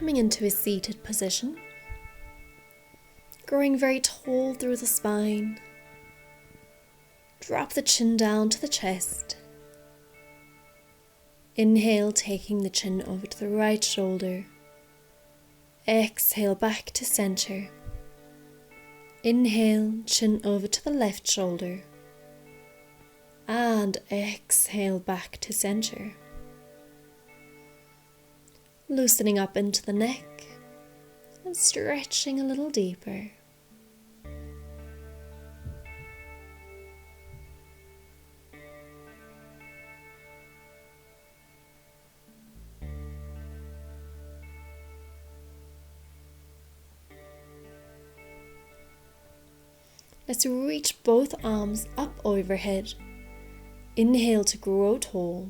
Coming into a seated position, growing very tall through the spine. Drop the chin down to the chest. Inhale, taking the chin over to the right shoulder. Exhale, back to center. Inhale, chin over to the left shoulder. And exhale, back to center. Loosening up into the neck and stretching a little deeper. Let's reach both arms up overhead. Inhale to grow tall.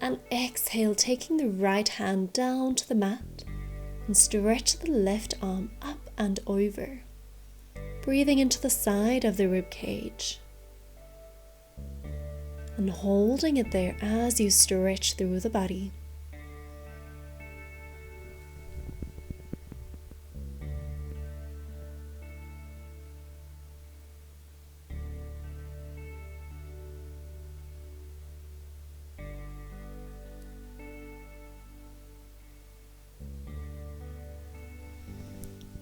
And exhale, taking the right hand down to the mat and stretch the left arm up and over. Breathing into the side of the rib cage. And holding it there as you stretch through the body.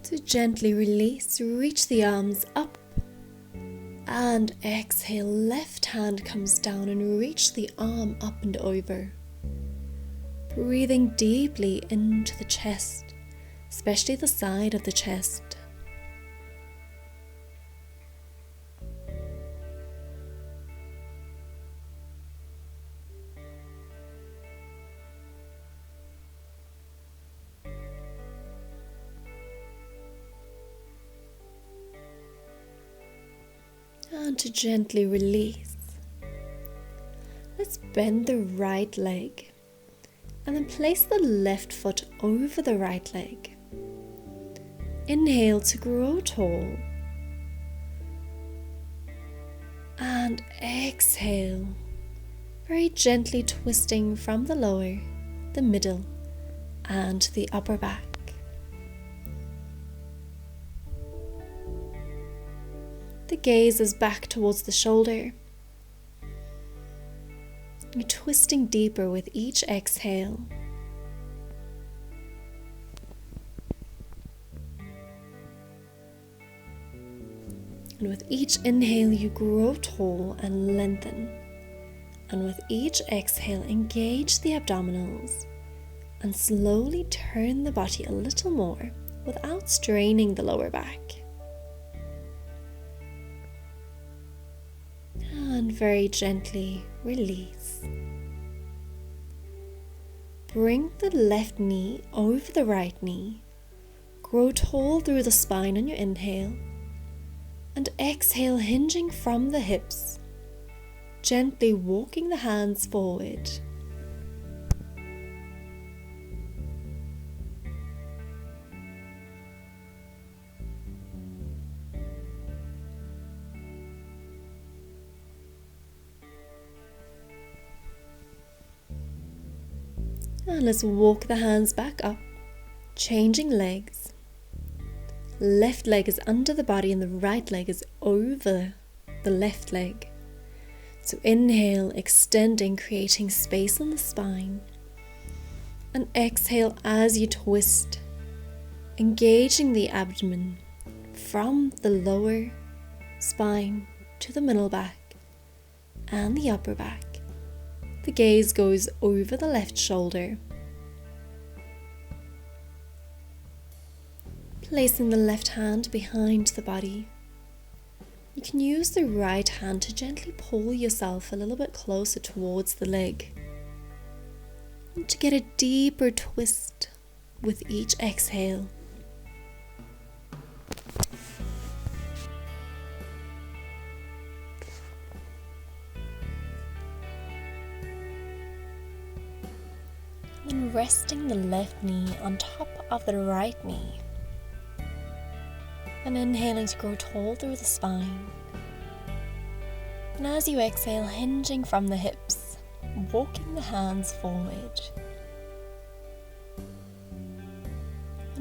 To gently release, reach the arms up and exhale, left hand comes down and reach the arm up and over. Breathing deeply into the chest, especially the side of the chest. And to gently release, let's bend the right leg and then place the left foot over the right leg. Inhale to grow tall and exhale, very gently twisting from the lower, the middle and the upper back. The gaze is back towards the shoulder. You're twisting deeper with each exhale. And with each inhale, you grow tall and lengthen. And with each exhale, engage the abdominals and slowly turn the body a little more without straining the lower back. And very gently release. Bring the left knee over the right knee. Grow tall through the spine on your inhale. And exhale, hinging from the hips. Gently walking the hands forward. And let's walk the hands back up, changing legs. Left leg is under the body and the right leg is over the left leg. So inhale, extending, creating space on the spine. And exhale as you twist, engaging the abdomen from the lower spine to the middle back and the upper back. The gaze goes over the left shoulder. Placing the left hand behind the body. You can use the right hand to gently pull yourself a little bit closer towards the leg. And to get a deeper twist with each exhale. Then resting the left knee on top of the right knee. And inhaling to grow tall through the spine. And as you exhale, hinging from the hips, walking the hands forward.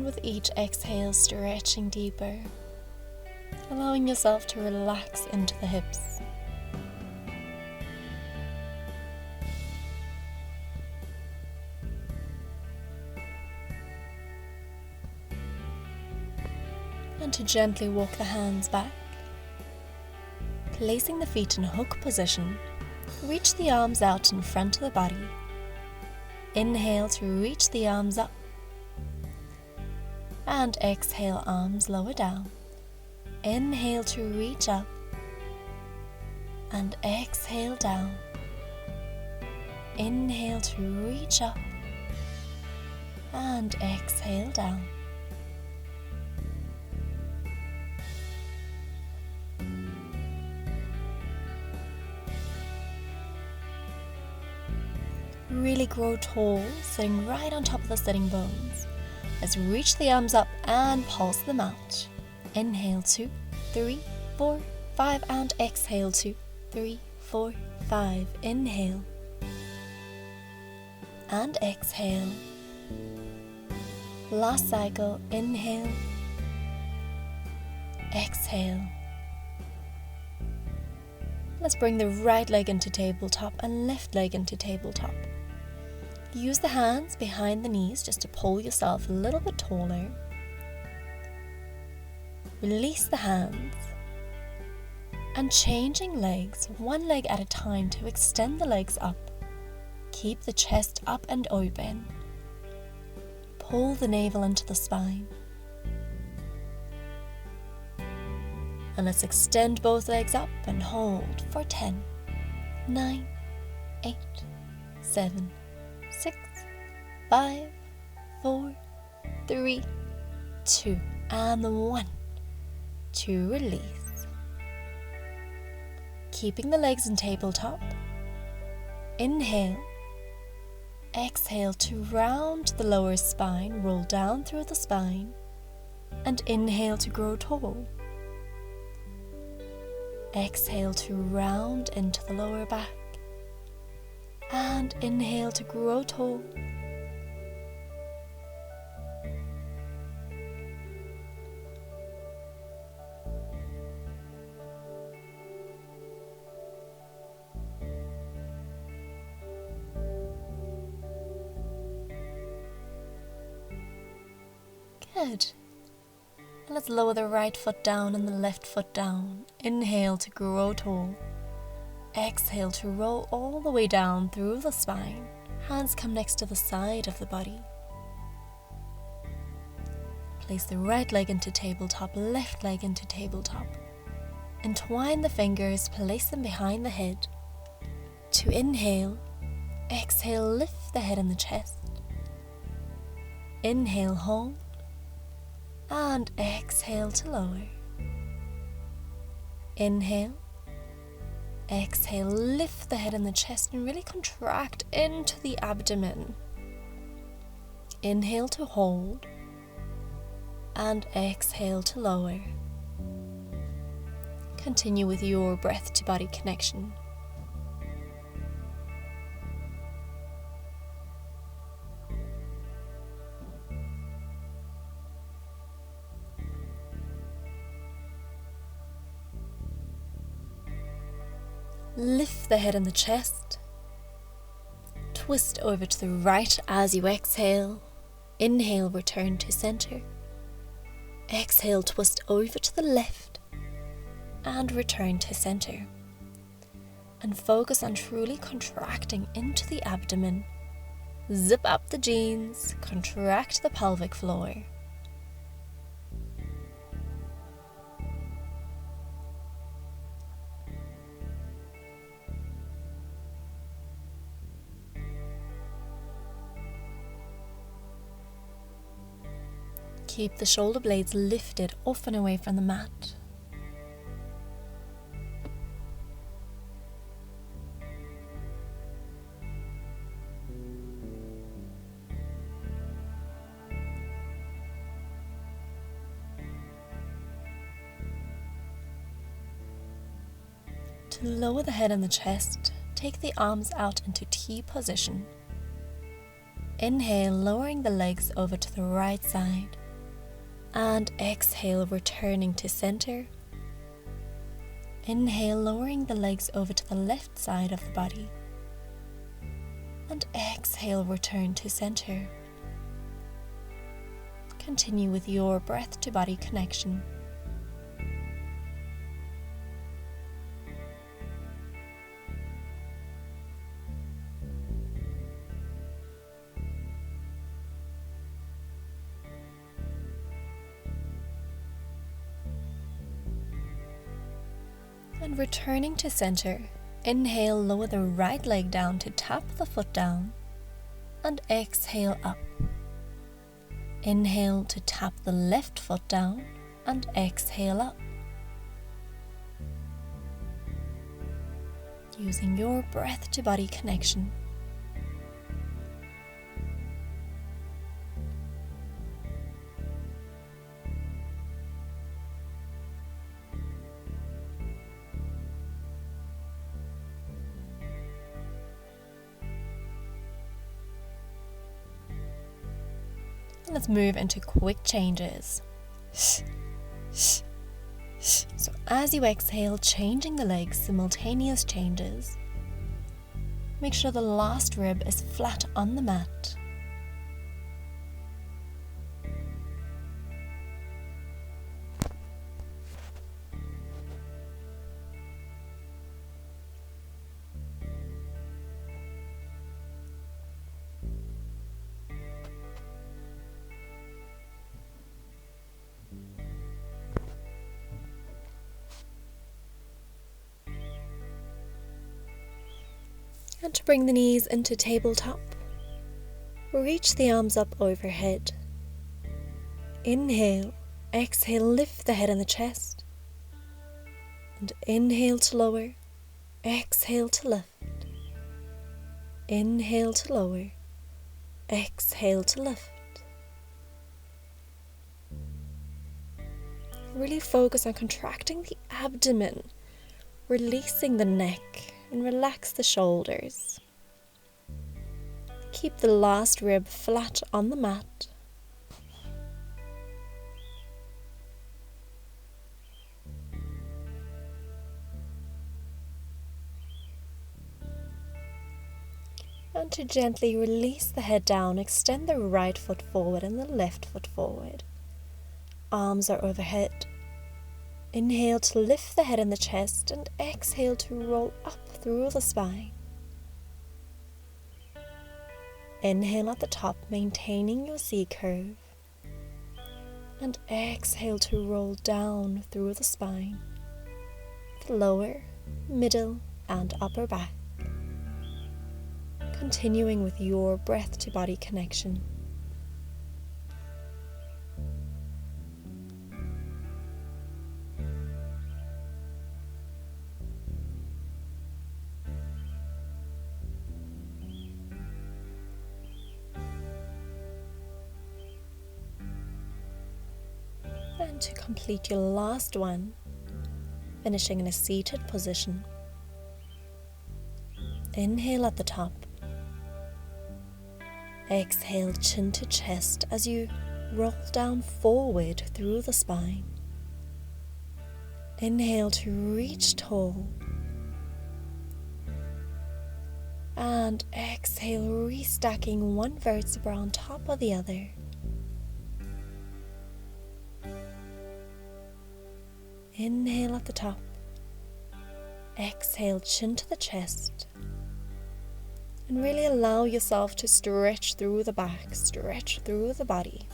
And with each exhale, stretching deeper, allowing yourself to relax into the hips. And to gently walk the hands back, placing the feet in hook position, reach the arms out in front of the body. Inhale to reach the arms up, and exhale, arms lower down. Inhale to reach up, and exhale down. Inhale to reach up, and exhale down. Really grow tall, sitting right on top of the sitting bones. Let's reach the arms up and pulse them out. Inhale 2, 3, 4, 5, and exhale 2, 3, 4, 5. Inhale and exhale. Last cycle. Inhale, exhale. Let's bring the right leg into tabletop and left leg into tabletop. Use the hands behind the knees just to pull yourself a little bit taller. Release the hands. And changing legs, one leg at a time to extend the legs up. Keep the chest up and open. Pull the navel into the spine. And let's extend both legs up and hold for 10, 9, 8, 7, 6, 5, 4, 3, 2, and 1. To release. Keeping the legs in tabletop. Inhale. Exhale to round the lower spine, roll down through the spine, and inhale to grow tall. Exhale to round into the lower back, and inhale to grow tall. Good. And let's lower the right foot down and the left foot down. Inhale to grow tall. Exhale to roll all the way down through the spine. Hands come next to the side of the body. Place the right leg into tabletop, left leg into tabletop. Entwine the fingers, place them behind the head. To inhale, exhale, lift the head and the chest. Inhale, hold. And exhale to lower. Inhale. Exhale, lift the head and the chest and really contract into the abdomen. Inhale to hold. And exhale to lower. Continue with your breath to body connection. Lift the head and the chest. Twist over to the right as you exhale. Inhale, return to center. Exhale, twist over to the left and return to center. And focus on truly contracting into the abdomen. Zip up the jeans, contract the pelvic floor. Keep the shoulder blades lifted off and away from the mat. To lower the head and the chest, take the arms out into T position. Inhale, lowering the legs over to the right side. And exhale, returning to center. Inhale, lowering the legs over to the left side of the body. And exhale, return to center. Continue with your breath to body connection. And returning to center, inhale, lower the right leg down to tap the foot down, and exhale up. Inhale to tap the left foot down, and exhale up. Using your breath to body connection. Let's move into quick changes. So as you exhale, changing the legs, simultaneous changes. Make sure the last rib is flat on the mat. And to bring the knees into tabletop, reach the arms up overhead. Inhale, exhale, lift the head and the chest. And inhale to lower, exhale to lift. Inhale to lower, exhale to lift. Really focus on contracting the abdomen, releasing the neck, and relax the shoulders. Keep the last rib flat on the mat. And to gently release the head down, extend the right foot forward and the left foot forward. Arms are overhead. Inhale to lift the head and the chest, and exhale to roll up through the spine. Inhale at the top, maintaining your C curve. And exhale to roll down through the spine, the lower, middle, and upper back. Continuing with your breath to body connection. And to complete your last one, finishing in a seated position. Inhale at the top. Exhale, chin to chest as you roll down forward through the spine. Inhale to reach tall. And exhale, restacking one vertebra on top of the other. Inhale at the top. Exhale, chin to the chest. And really allow yourself to stretch through the back, stretch through the body.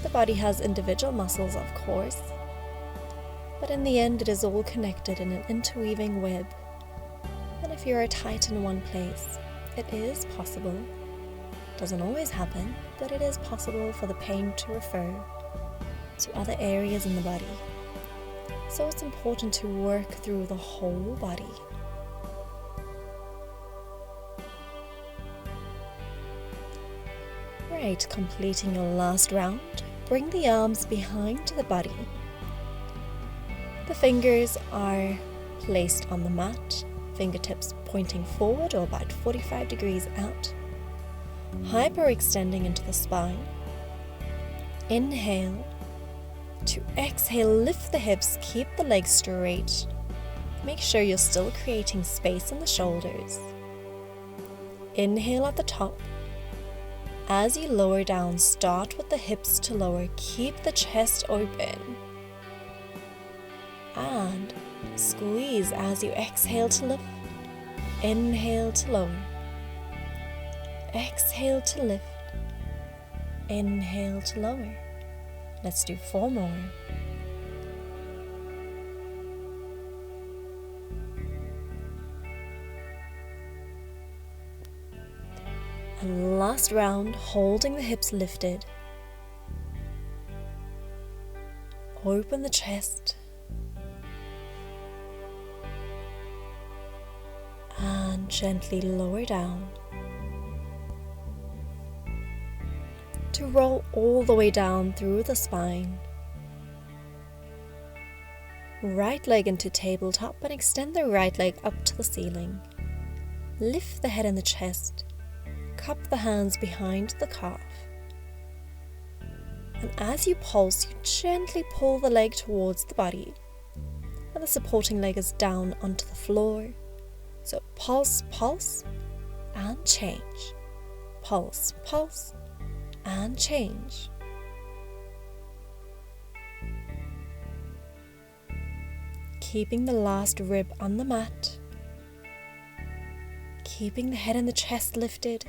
The body has individual muscles, of course, but in the end it is all connected in an interweaving web. And if you are tight in one place, it is possible, doesn't always happen, but it is possible for the pain to refer to other areas in the body. So it's important to work through the whole body. Right, completing your last round, bring the arms behind the body. The fingers are placed on the mat, fingertips pointing forward or about 45 degrees out, hyperextending into the spine. Inhale. To exhale, lift the hips, keep the legs straight. Make sure you're still creating space in the shoulders. Inhale at the top. As you lower down, start with the hips to lower. Keep the chest open. And squeeze as you exhale to lift. Inhale to lower. Exhale to lift. Inhale to lower. Let's do 4 more. And last round, holding the hips lifted. Open the chest. And gently lower down. To roll all the way down through the spine. Right leg into tabletop and extend the right leg up to the ceiling. Lift the head and the chest. Cup the hands behind the calf. And as you pulse, you gently pull the leg towards the body. And the supporting leg is down onto the floor. So pulse, pulse, and change. Pulse, pulse, and change. Keeping the last rib on the mat. Keeping the head and the chest lifted.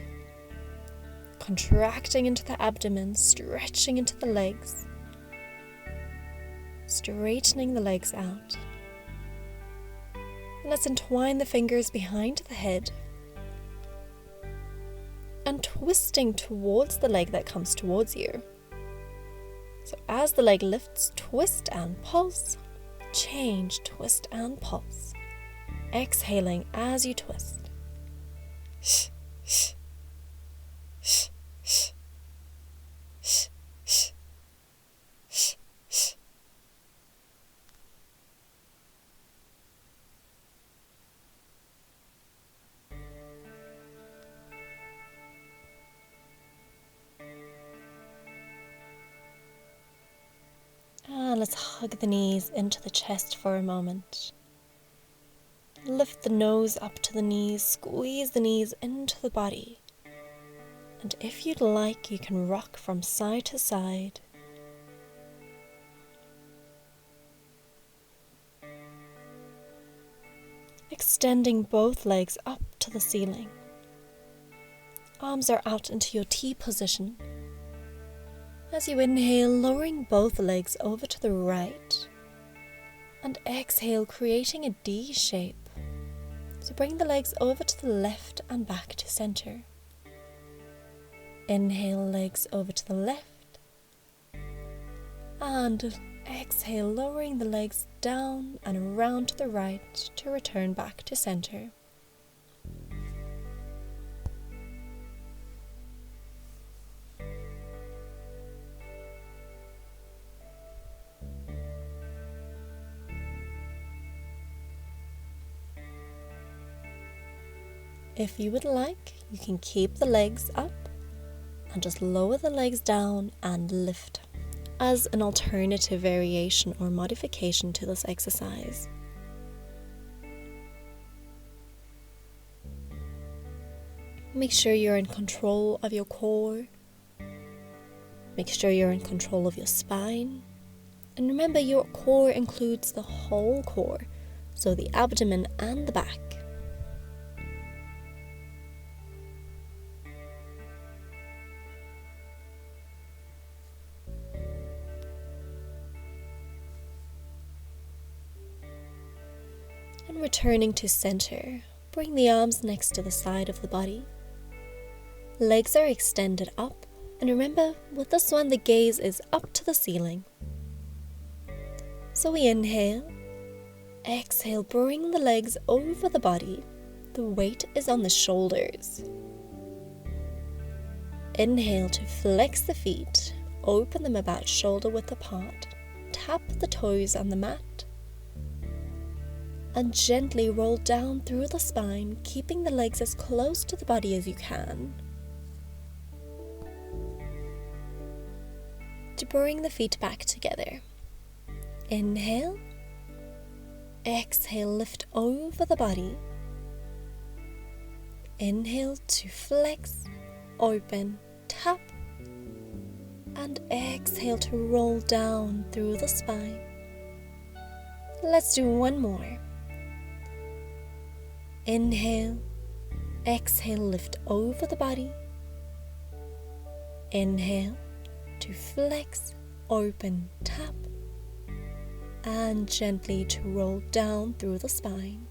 Contracting into the abdomen, stretching into the legs. Straightening the legs out. And let's entwine the fingers behind the head. And twisting towards the leg that comes towards you. So as the leg lifts, twist and pulse. Change, twist and pulse. Exhaling as you twist. Shh, shh, shh, shh, shh, shh, shh, shh. And let's hug the knees into the chest for a moment. Lift the nose up to the knees, squeeze the knees into the body. And if you'd like, you can rock from side to side. Extending both legs up to the ceiling. Arms are out into your T position. As you inhale, lowering both legs over to the right. And exhale, creating a D shape. So bring the legs over to the left and back to center. Inhale, legs over to the left. And exhale, lowering the legs down and around to the right to return back to center. If you would like, you can keep the legs up and just lower the legs down and lift as an alternative variation or modification to this exercise. Make sure you're in control of your core. Make sure you're in control of your spine. And remember, your core includes the whole core, so the abdomen and the back. And returning to center, bring the arms next to the side of the body. Legs are extended up, and remember, with this one, the gaze is up to the ceiling. So we inhale, exhale, bring the legs over the body. The weight is on the shoulders. Inhale to flex the feet, open them about shoulder width apart, tap the toes on the mat, and gently roll down through the spine, keeping the legs as close to the body as you can. to bring the feet back together. Inhale. Exhale, lift over the body. Inhale to flex, open, tap. And exhale to roll down through the spine. Let's do one more. Inhale. Exhale, lift over the body. Inhale to flex, open, tap. And gently to roll down through the spine.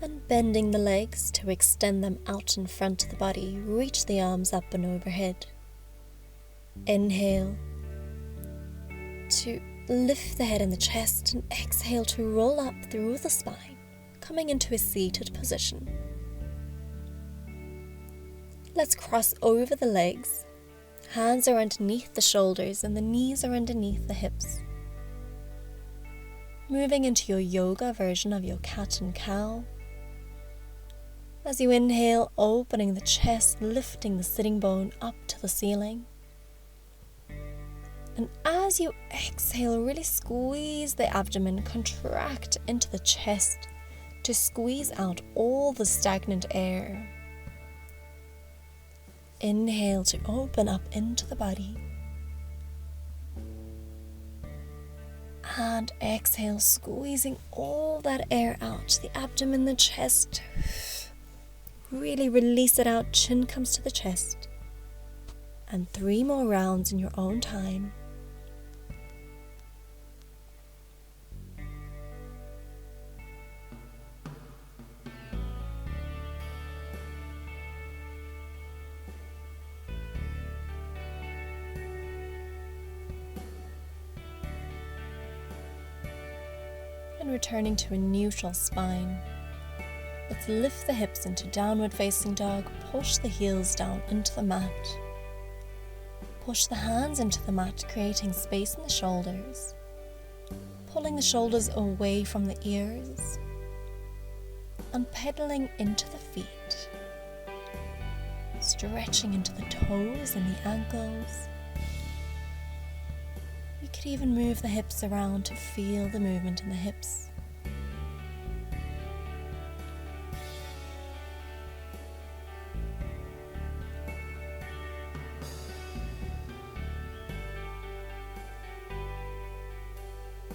And bending the legs to extend them out in front of the body, reach the arms up and overhead. Inhale to lift the head and the chest, and exhale to roll up through the spine, coming into a seated position. Let's cross over the legs. Hands are underneath the shoulders and the knees are underneath the hips. Moving into your yoga version of your cat and cow. As you inhale, opening the chest, lifting the sitting bone up to the ceiling. And as you exhale, really squeeze the abdomen, contract into the chest to squeeze out all the stagnant air. Inhale to open up into the body. And exhale, squeezing all that air out, the abdomen, the chest. Really release it out, chin comes to the chest. And 3 more rounds in your own time. And returning to a neutral spine. Let's lift the hips into downward facing dog, push the heels down into the mat. Push the hands into the mat, creating space in the shoulders. Pulling the shoulders away from the ears. And pedaling into the feet. Stretching into the toes and the ankles. You could even move the hips around to feel the movement in the hips.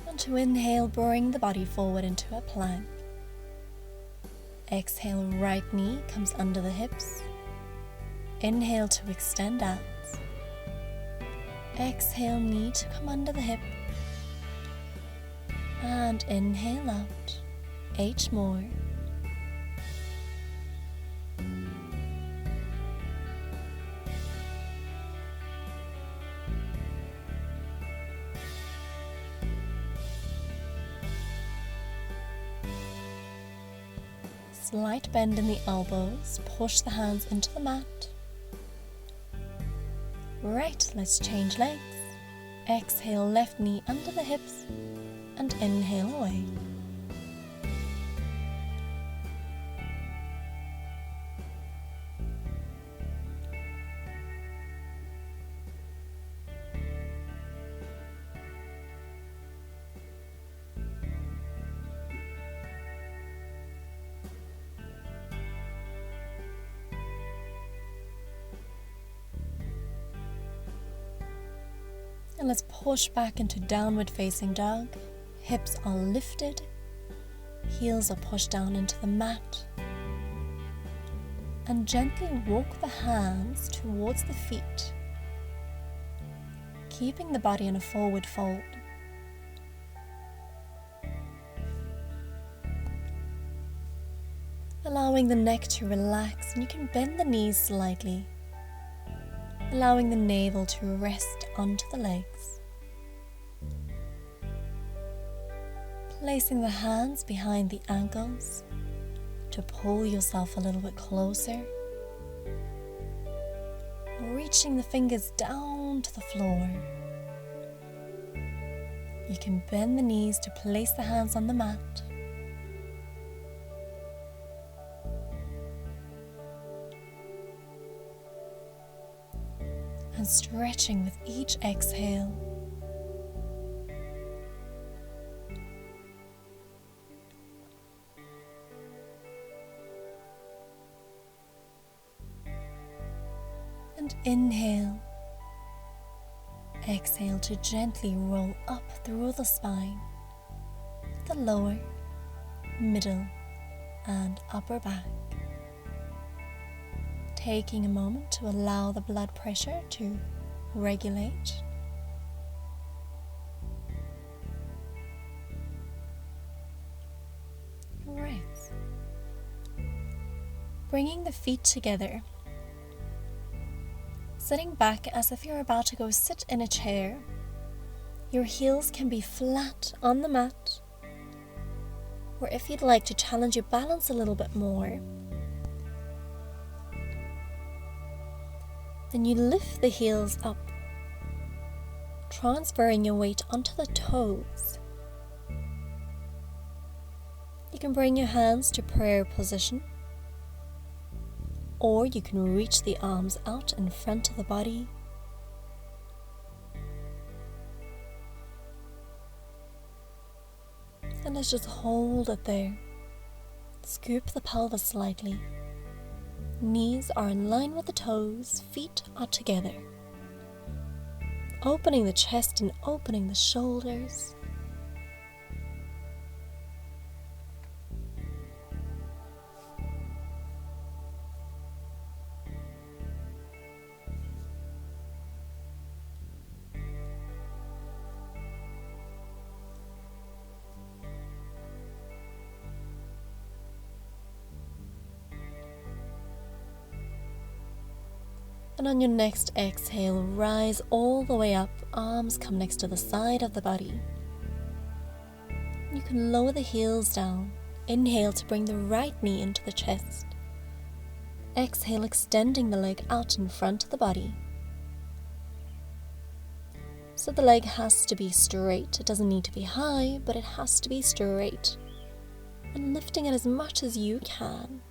And to inhale, bring the body forward into a plank. Exhale, right knee comes under the hips. Inhale to extend out. Exhale, knee to come under the hip. And inhale out. 8 more. Slight bend in the elbows, push the hands into the mat. Right, let's change legs. Exhale, left knee under the hips and inhale away. And let's push back into downward facing dog. Hips are lifted. Heels are pushed down into the mat. And gently walk the hands towards the feet, keeping the body in a forward fold. Allowing the neck to relax, and you can bend the knees slightly. Allowing the navel to rest onto the legs. Placing the hands behind the ankles to pull yourself a little bit closer. Reaching the fingers down to the floor. You can bend the knees to place the hands on the mat. and stretching with each exhale. And inhale. Exhale to gently roll up through the spine, the lower, middle, and upper back. Taking a moment to allow the blood pressure to regulate. Right. Bringing the feet together. Sitting back as if you're about to go sit in a chair. Your heels can be flat on the mat, or if you'd like to challenge your balance a little bit more, then you lift the heels up, transferring your weight onto the toes. You can bring your hands to prayer position, or you can reach the arms out in front of the body. And let's just hold it there. Scoop the pelvis slightly. Knees are in line with the toes, feet are together. Opening the chest and opening the shoulders. And on your next exhale, rise all the way up, arms come next to the side of the body. You can lower the heels down. Inhale to bring the right knee into the chest. Exhale, extending the leg out in front of the body. So the leg has to be straight. It doesn't need to be high, but it has to be straight. And lifting it as much as you can.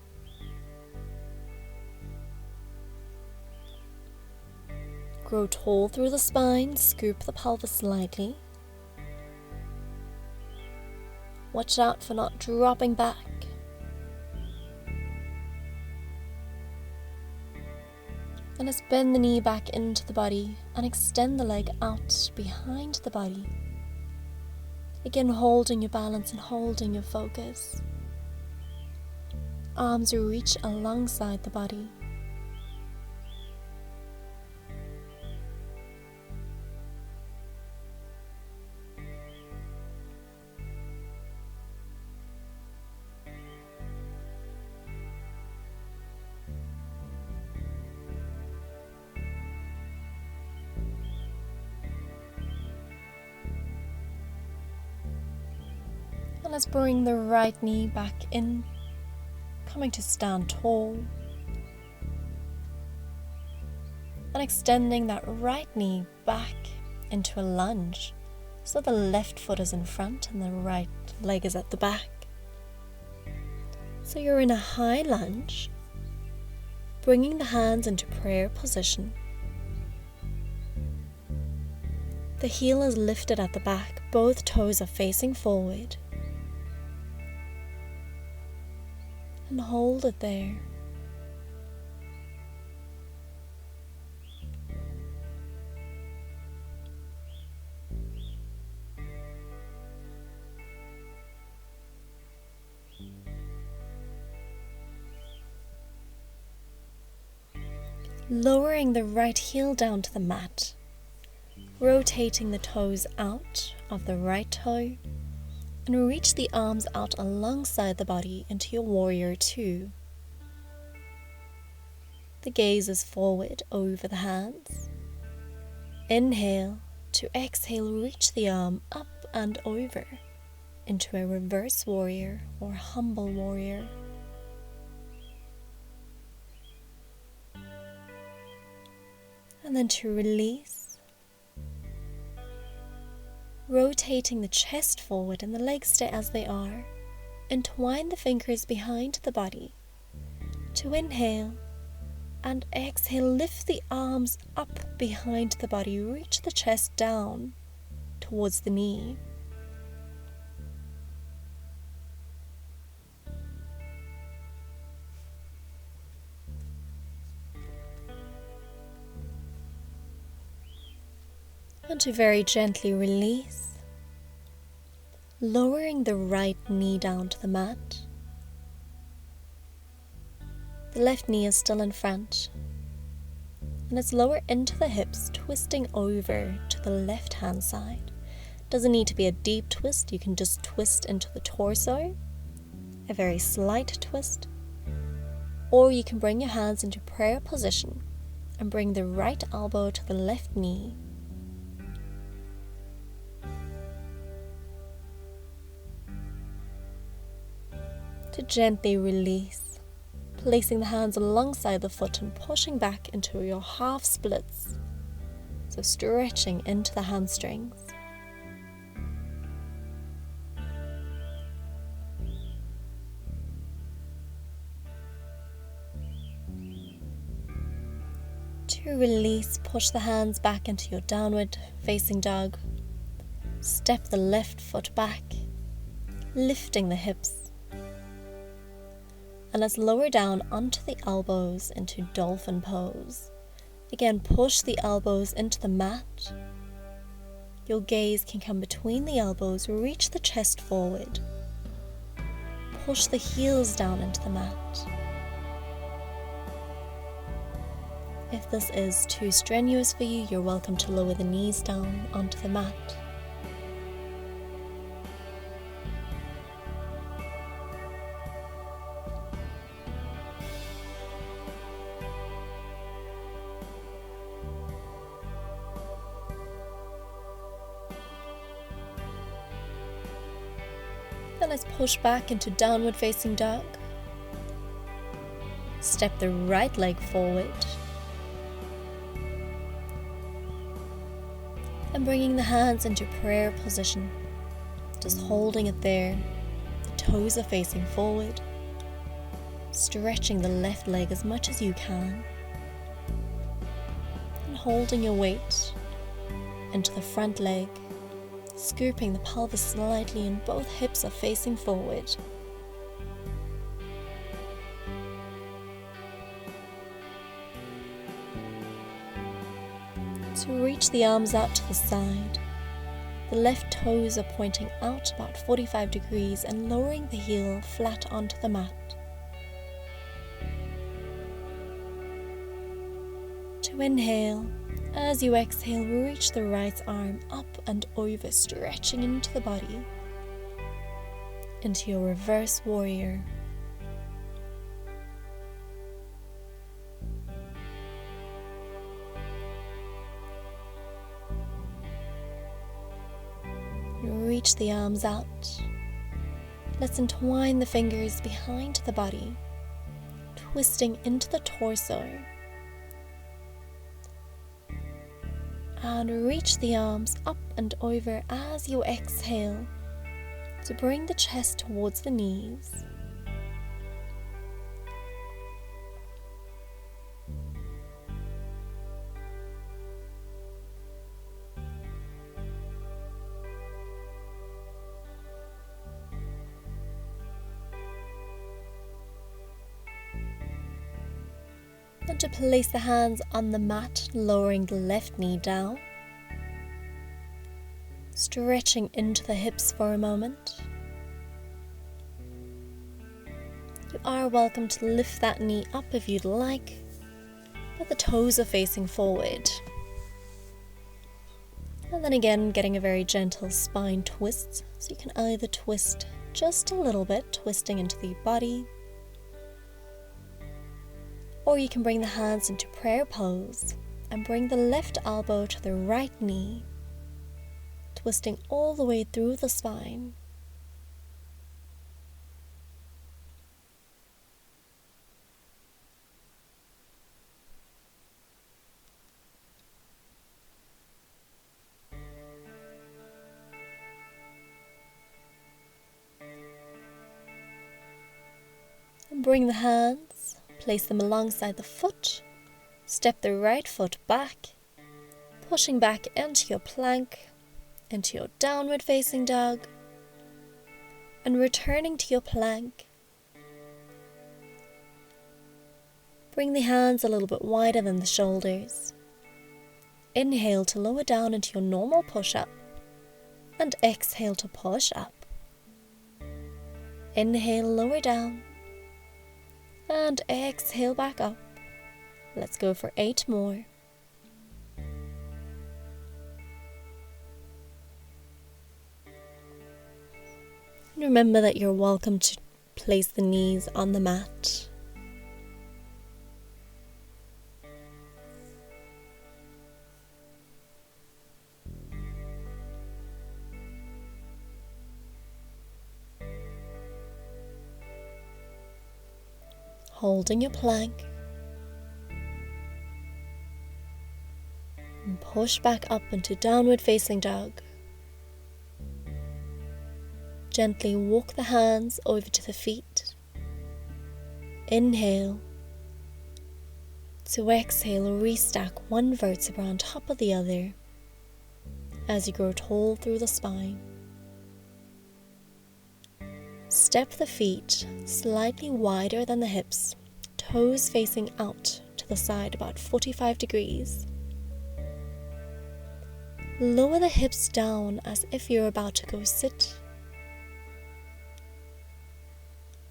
Grow tall through the spine, scoop the pelvis slightly. Watch out for not dropping back. And let's bend the knee back into the body and extend the leg out behind the body. Again, holding your balance and holding your focus. Arms reach alongside the body. And let's bring the right knee back in, coming to stand tall. And extending that right knee back into a lunge. So the left foot is in front and the right leg is at the back. So you're in a high lunge, bringing the hands into prayer position. The heel is lifted at the back, both toes are facing forward. And hold it there. Lowering the right heel down to the mat, rotating the toes out of the right toe, and reach the arms out alongside the body into your warrior two. The gaze is forward over the hands. Inhale to exhale, reach the arm up and over into a reverse warrior or humble warrior. And then to release, rotating the chest forward and the legs stay as they are. Entwine the fingers behind the body to inhale And exhale, lift the arms up behind the body, reach the chest down towards the knee. And to very gently release, lowering the right knee down to the mat. The left knee is still in front, and it's lower into the hips, twisting over to the left hand side. Doesn't need to be a deep twist, you can just twist into the torso, a very slight twist, or you can bring your hands into prayer position and bring the right elbow to the left knee. To gently release, placing the hands alongside the foot and pushing back into your half splits, so stretching into the hamstrings. To release, push the hands back into your downward facing dog. Step the left foot back, lifting the hips. And let's lower down onto the elbows into dolphin pose. Again, push the elbows into the mat. Your gaze can come between the elbows, reach the chest forward. Push the heels down into the mat. If this is too strenuous for you, you're welcome to lower the knees down onto the mat. Then let's push back into downward facing dog. Step the right leg forward. And bringing the hands into prayer position. Just holding it there. The toes are facing forward. Stretching the left leg as much as you can. And holding your weight into the front leg. Scooping the pelvis slightly and both hips are facing forward. To reach the arms out to the side, the left toes are pointing out about 45 degrees and lowering the heel flat onto the mat. To inhale, as you exhale, reach the right arm up and over, stretching into the body, into your reverse warrior. Reach the arms out. Let's entwine the fingers behind the body, twisting into the torso. And reach the arms up and over as you exhale to bring the chest towards the knees. And to place the hands on the mat, lowering the left knee down. Stretching into the hips for a moment. You are welcome to lift that knee up if you'd like, but the toes are facing forward. And then again, getting a very gentle spine twist, so you can either twist just a little bit, twisting into the body, or you can bring the hands into prayer pose and bring the left elbow to the right knee, twisting all the way through the spine. And bring the hands, place them alongside the foot, Step the right foot back, pushing back into your plank, into your downward facing dog, and returning to your plank. Bring the hands a little bit wider than the shoulders. Inhale to lower down into your normal push-up, and exhale to push up. Inhale, lower down, and exhale back up. Let's go for 8 more. And remember that you're welcome to place the knees on the mat. Holding your plank. And push back up into downward facing dog. Gently walk the hands over to the feet. Inhale. To exhale, restack one vertebra on top of the other as you grow tall through the spine. Step the feet slightly wider than the hips, toes facing out to the side about 45 degrees. Lower the hips down as if you're about to go sit.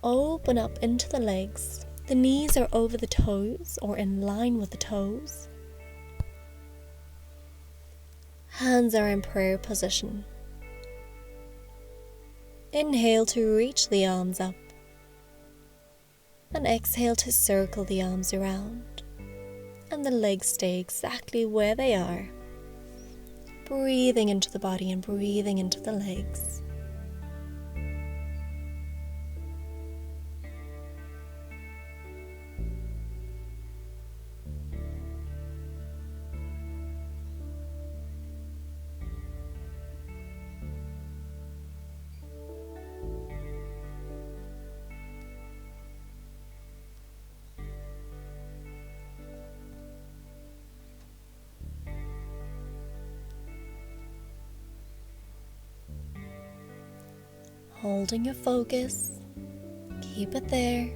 Open up into the legs. The knees are over the toes or in line with the toes. Hands are in prayer position. Inhale to reach the arms up, and exhale to circle the arms around, and the legs stay exactly where they are. Breathing into the body and breathing into the legs. Holding your focus, keep it there.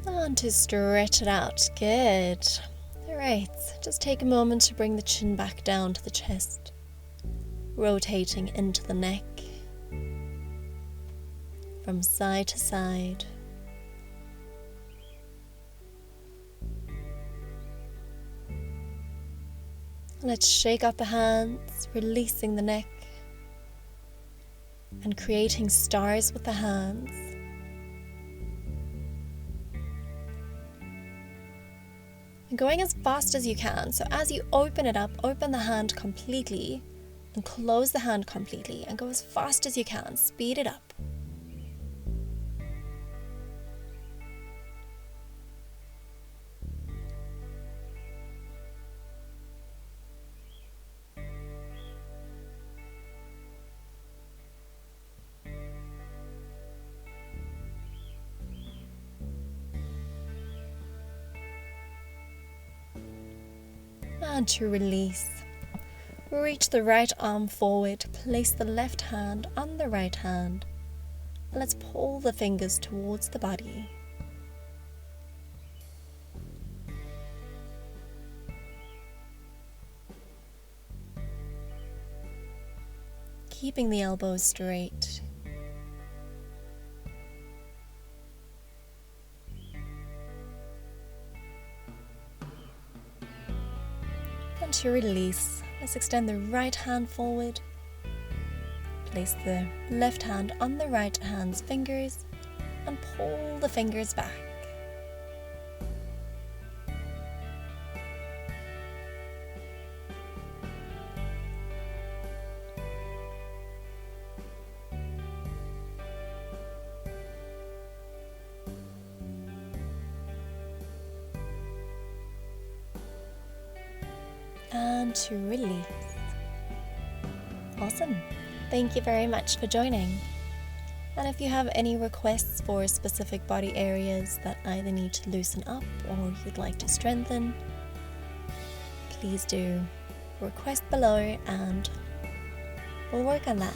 And to stretch it out, good. Alright, just take a moment to bring the chin back down to the chest, rotating into the neck, from side to side. Let's shake out the hands, releasing the neck and creating stars with the hands. And going as fast as you can. So as you open it up, open the hand completely and close the hand completely and go as fast as you can. Speed it up. And to release, reach the right arm forward, place the left hand on the right hand, and let's pull the fingers towards the body. Keeping the elbows straight. And to release, let's extend the right hand forward. Place the left hand on the right hand's fingers and pull the fingers back. And to release. Awesome. Thank you very much for joining. And if you have any requests for specific body areas that either need to loosen up or you'd like to strengthen, please do request below and we'll work on that.